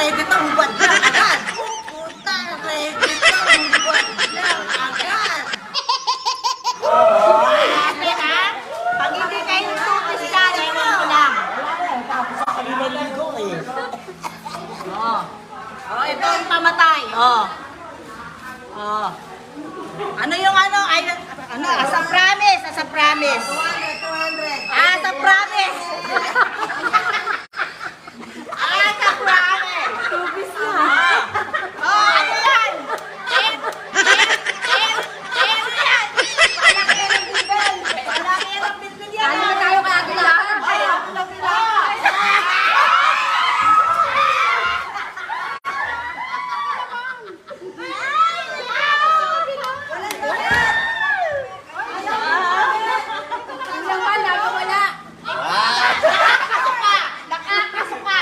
ready to hubat lang agad. Puta, ready to hubat lang agad. Sabi ha? Pag hindi kayo tupis dyan, ewan mo lang. Tapos ako nilaligo eh. Ito ang pamatay. Ano yung ano? Ay, ano? Asa promise, asa promise. 200. Asa promise. Asa promise. Tupis na. Ano yan? Yan. Malaki ng bilbil. Malaki ng bilbil yan. Ano na tayo kagalaan? Ay, ako na bilang. Ilang man, nakawala. Nakakasuka. Nakakasuka.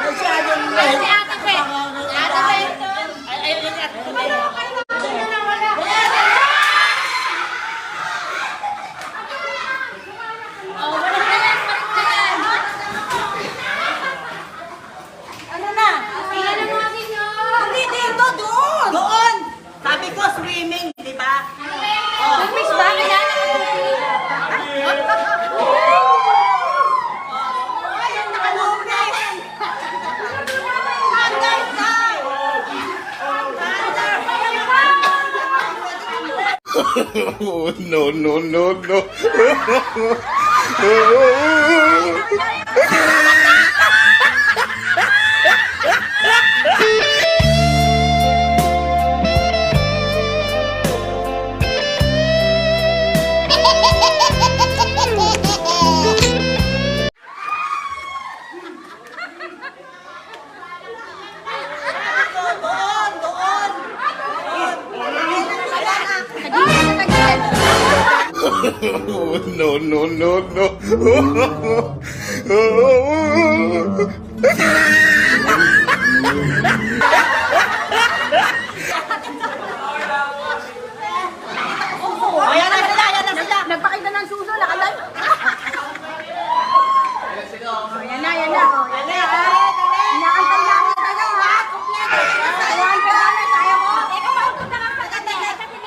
Masyadong Ay, ready. si Ate Pe. Ate Pe. Ay, Ate Pe. Ano na? Tingnan na mga sinyo. Hindi dito, doon. Doon. Sabi ko swimming, di ba? Tupis ba? Kaya nakatupis. Oh, no, no, no, no. Doon, doon. Oh, no, no, no, no. Ayan na sila, ayan na sila. Nagpakita ng suso, nakalay. Yan na, yan na. Inaantay namin tayo, ha? Inaantay namin tayo, ha? Ikaw ba?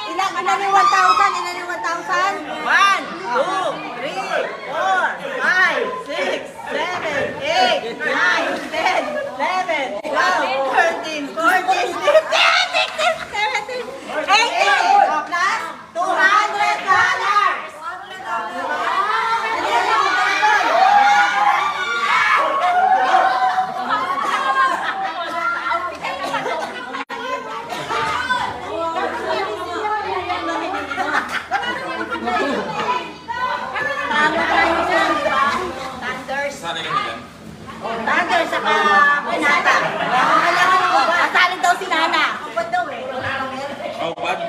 Ilan yung 1,000? Ilan yung 1,000? 1, 2, 3, 4, 5, 6, 7, 8, 9, 10, 11, 12, 13, 14, 15, 16, 17, 18, plus $200. Thunders sa Pinata. Kasali daw si Nana. Ba't daw eh?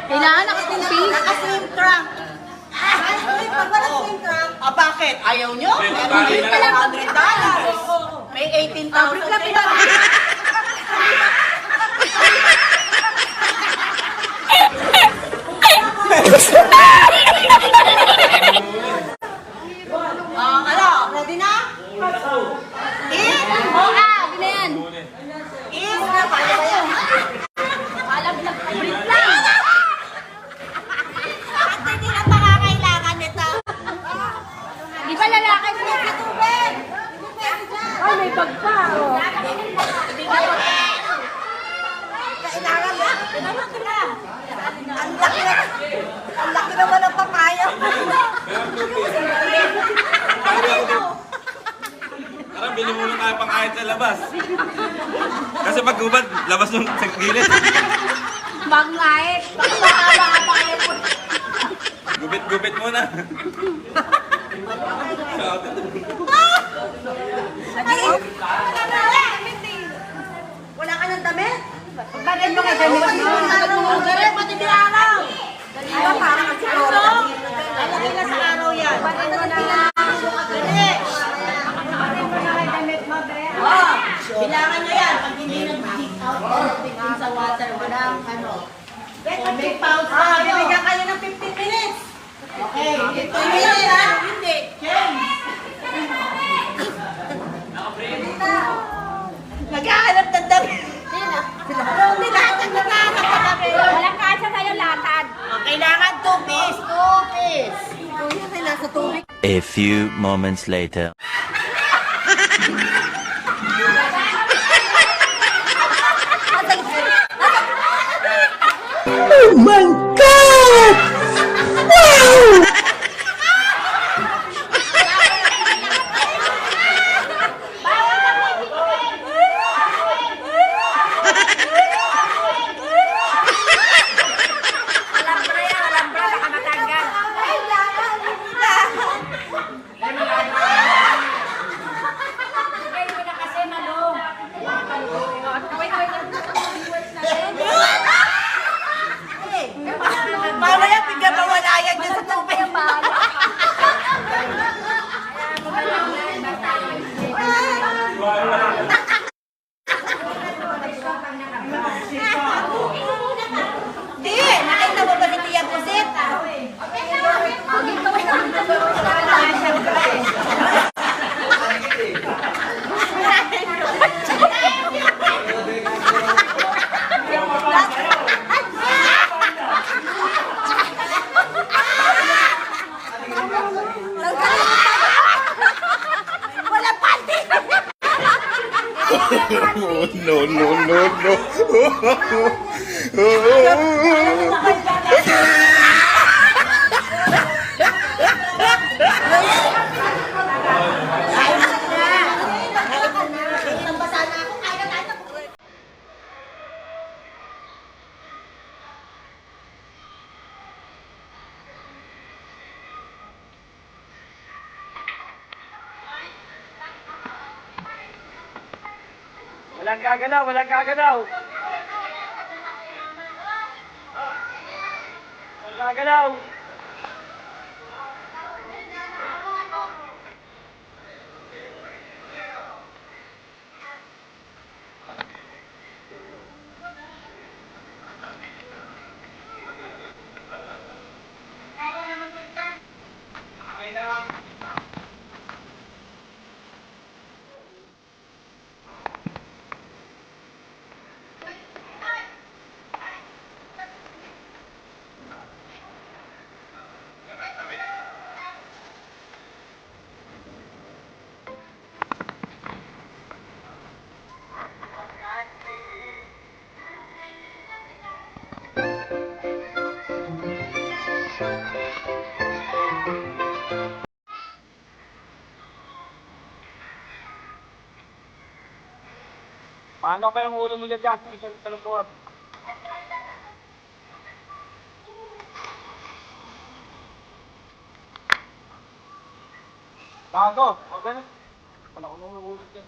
Kailangan nakatupis. Naka-swim trunk. Pag wala swim trunk, Bakit? Ayaw nyo? May $100. May 18,000 kayo. Ano? Ready na? In? Oo, sabi na yan. In? Kaya ba yan? Alaglag kayo. At hindi na pakakailangan nito. Di ba lalaki mo? Ay, may bag pa. Oh. kailangan na. Ang laki naman ng papaya. Parang bili mo na tayo pang kahit sa labas. Kasi pag ubad, labas nung sa gilid. Bagong ahit. Gubit-gubit muna. Wala ka ng damit? Bakit mo kasi mo? Pati di araw. Diba parang ang siguro? Lalagay na sa araw yan. Dali. Bilangan nyo yan pag hindi nag-pick out. ang ano. May pause na. Bibigyan kayo ng 15 minutes. Okay. 15 Hindi minutes. ha? Hindi. Naghahanap ng dami. Hindi lahat ng naghahanap ng dami. Walang kasya sa'yo latad. Kailangan 2 piece. 2 piece. Kuya, ay nasa tubig. A few moments later. Walang bra, baka matanggal. Bigay mo na kasi, Malo. Mamaya bigyan mawala yan dyan sa tubig. Di, nakita mo ba si Tia Pusit? Wala pati! Oh, no, no, no, no. Walang gagalaw, walang gagalaw. Walang gagalaw. Okay lang. Paano pa yung ulo mo dyan sa loob? Bago, okay na. Wala ko nung ulo dyan.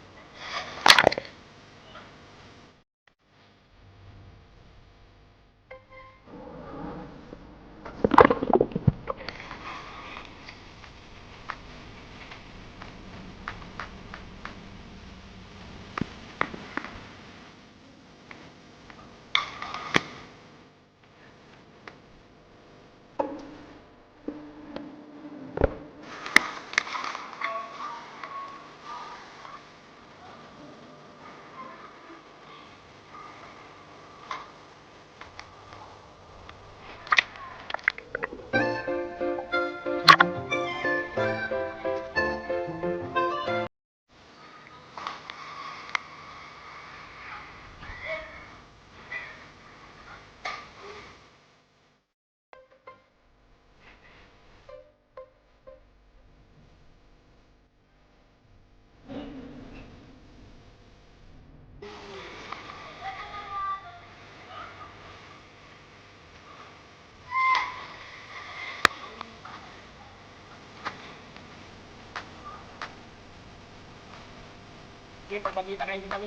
Sige, pagpagkita kayo din kami.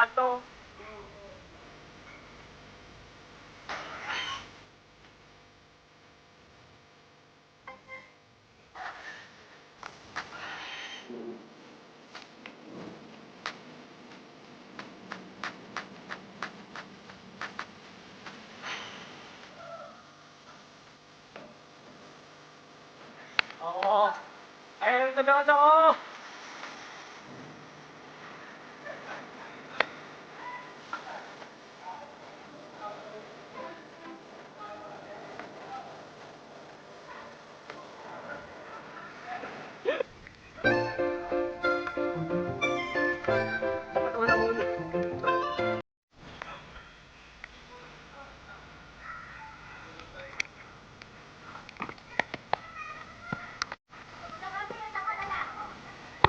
Bato. Oo. Ayun, tabi ako.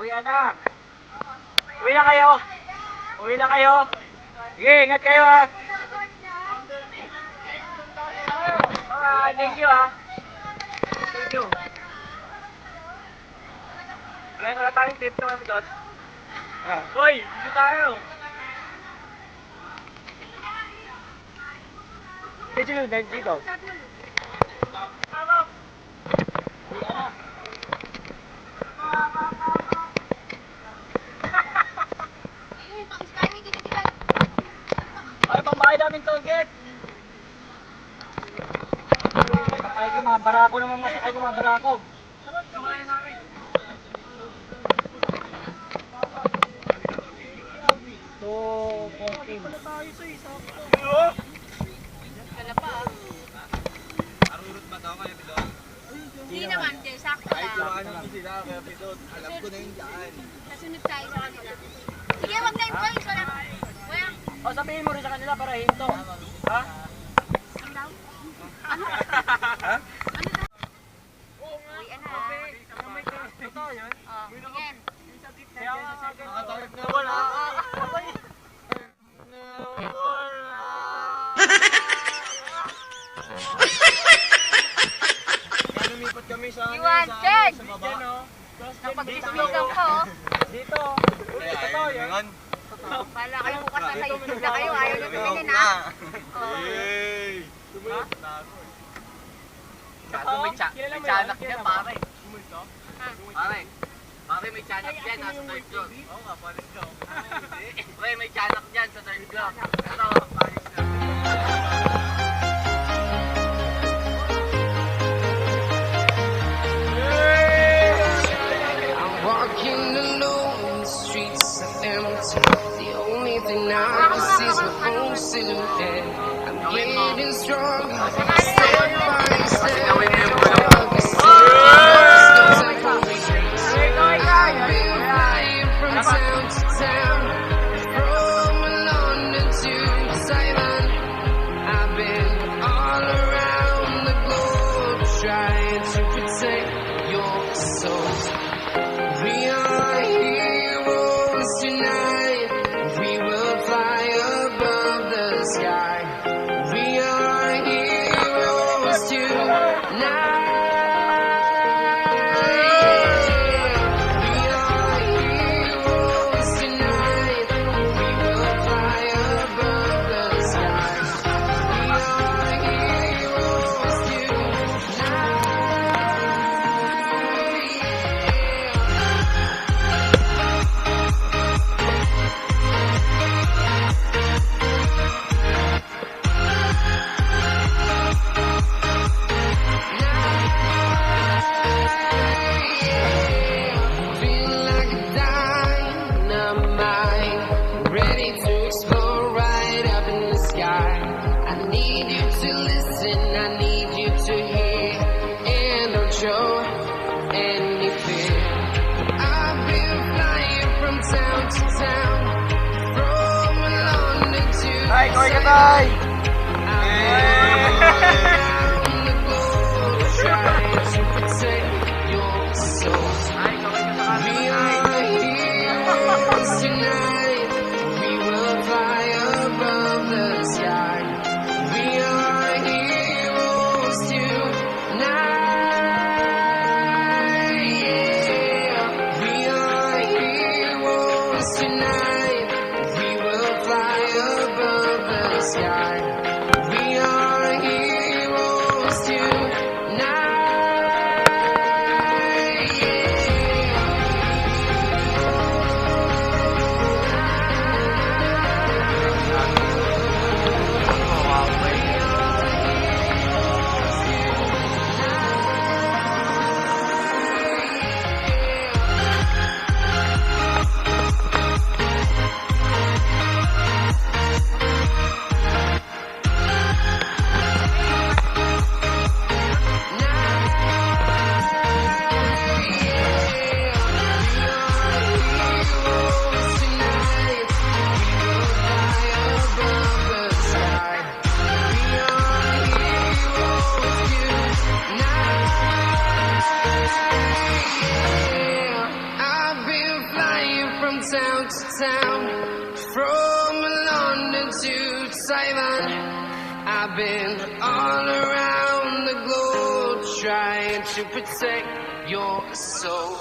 Uwi na. Uwi na kayo. Uwi na kayo. Sige, ingat kayo ha. Thank you ha. Thank you. Kaya wala tayong tip na kami doon. Hoy, dito tayo. Dito yun, dito. Ay, pambayad namin toget. Ay, ko mga barako naman mas. Ay, ko mga barako. So, konting. Arurot ba daw kayo, Pidot? Hindi naman, kaya sakto lang. Alam ko sila, kaya Pidot. Alam ko na yung daan. Kasunod tayo sa kanila. Sige, wag na yung choice. Wala. Wala. O, sabihin mo rin sa kanila para hinto. Ha? Ano daw? Ano? Ha? Ano daw? Uy, ano? Totoo yun? Oh, sige. Kaya nakatawag na Wala. Kaya lumipat kami sa You want check? sa baba. Napag-ismigang ko. Dito. Kaya Totoo ayaw yun? naman. Wala kayo bukas na sa YouTube na kayo. Ayaw nyo tumingin ha. Oh. Yay! Gago, may tiyanak yan, pare. Pare, may tiyanak yan, nasa third floor. Oo nga, palis ka. Pre, may tiyanak yan sa third floor. Ito, palis ka. I'm walking alone, the streets are empty. The only thing I can see is my own silhouette. I'm getting stronger, step by step. I've been flying from town to town, from London to Thailand. I've been all around the globe trying to protect your soul. We are heroes tonight. We will fly above the sky. We are heroes tonight. We are heroes tonight. We will fly above the sky. We are heroes tonight. Feel like a dynamite, ready to explode right up in the sky. I need you to listen, I need you to hear, and don't show any fear. I've been flying from town to town, from London to Tay, kaway ka, tay! around the globe, trying to protect your soul. We are heroes tonight. We will fly above the sky. We are heroes tonight. Yeah. We are heroes tonight. We will fly town to town, from London to Taiwan. I've been all around the globe trying to protect your soul.